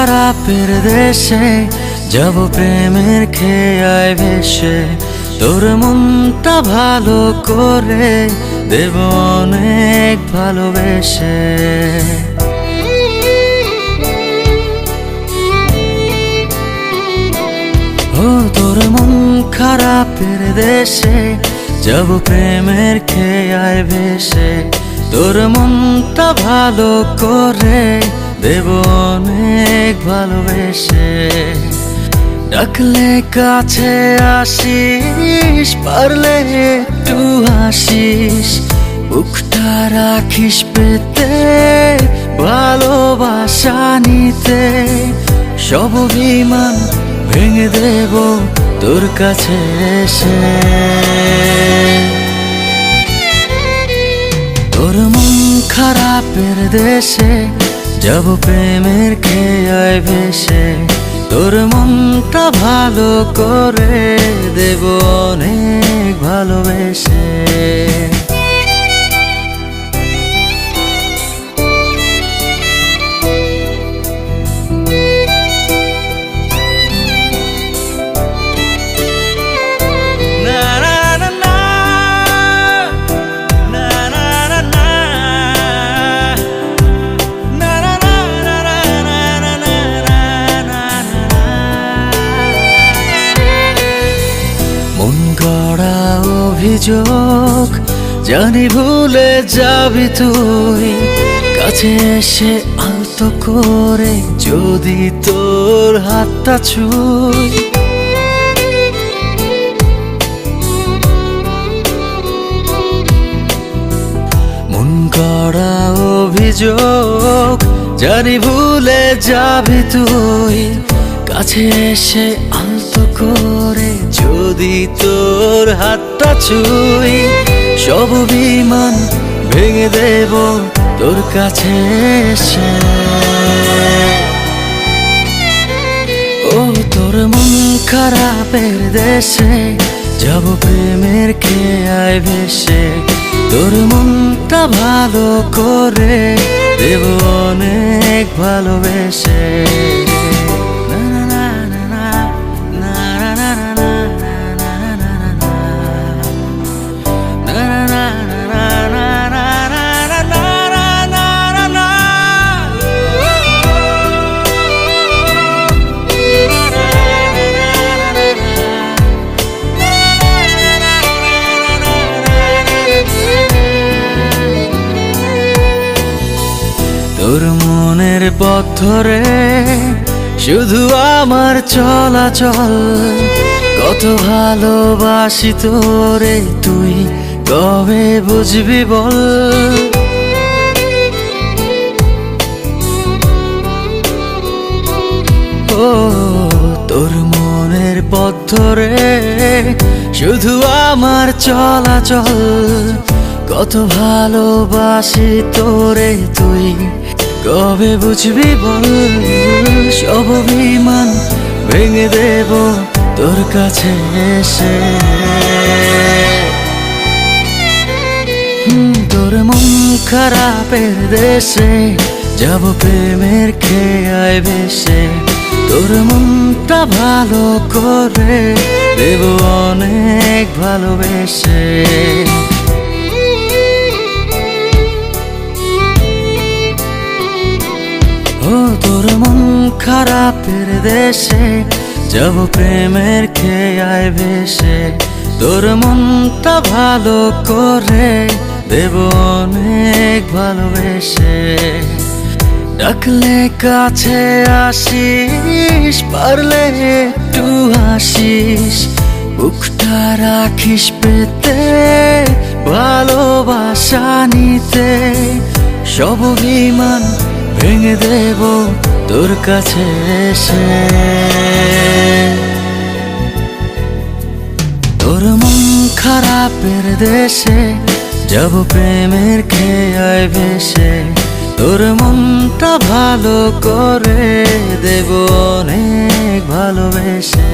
খারাপের দেশে যাব প্রেমের খেয়ায় ভেসে, তোর মনটা ভালো করে দেব অনেক ভালোবেসে। ও তোর মন খারাপের দেশে যাব প্রেমের খেয়ায় ভেসে, তোর মনটা ভালো করে দেব অনেক ভালোবেসে। ডাকলে কাছে আসিস, পারলে একটু হাসিস, বুকটা রাখিস পেতে ভালোবাসা নিতে। সব অভিমান ভেঙে দেব তোর কাছে এসে। তোর মন খারাপের দেশে যাব প্রেমের খেয়ায় ভেসে, তোর মনটা ভালো করে দেব অনেক ভালোবেসে। মন গড়া অভিযোগ জানি ভুলে যাবি তুই, কাছে এসে আলতো করে যদি তোর হাতটা ছুঁই। মন গড়া অভিযোগ জানি ভুলে যাবি তুই, কাছে এসে আলতো করে যদি তোর হাতটা ছুঁই। সব অভিমান ভেঙে দেব তোর কাছে এসে। ও তোর মন খারাপের দেশে যাব প্রেমের খেয়ায় ভেসে, তোর মনটা ভালো করে দেব অনেক ভালোবেসে। তোর মনের পথ ধরে শুধু আমার চলাচল, কত ভালোবাসি তোরে তুই কবে বুঝবি বল। ও তোর মনের পথ ধরে শুধু আমার চলাচল, কত ভালোবাসি তোরে তুই কবে বুঝবি বল। সব অভিমান ভেঙে দেব তোর কাছে এসে। তোর মন খারাপের দেশে যাব প্রেমের খেয়ায় ভেসে, তোর মনটা ভালো করে দেব অনেক ভালোবেসে। ও তোর মন খারাপের দেশে যাব প্রেমের খেয়ায় ভেসে, তোর মনটা ভালো করে দেব অনেক ভালোবেসে। ডাকলে কাছে আসিস, পারলে একটু হাসিস, বুকটা রাখিস পেতে ভালোবাসা নিতে। সব অভিমান ভেঙে দেব তোর কাছে এসে। তোর মন খারাপের দেশে যাব প্রেমের খেয়ায় ভেসে, তোর মনটা ভালো করে দেব অনেক ভালোবেসে।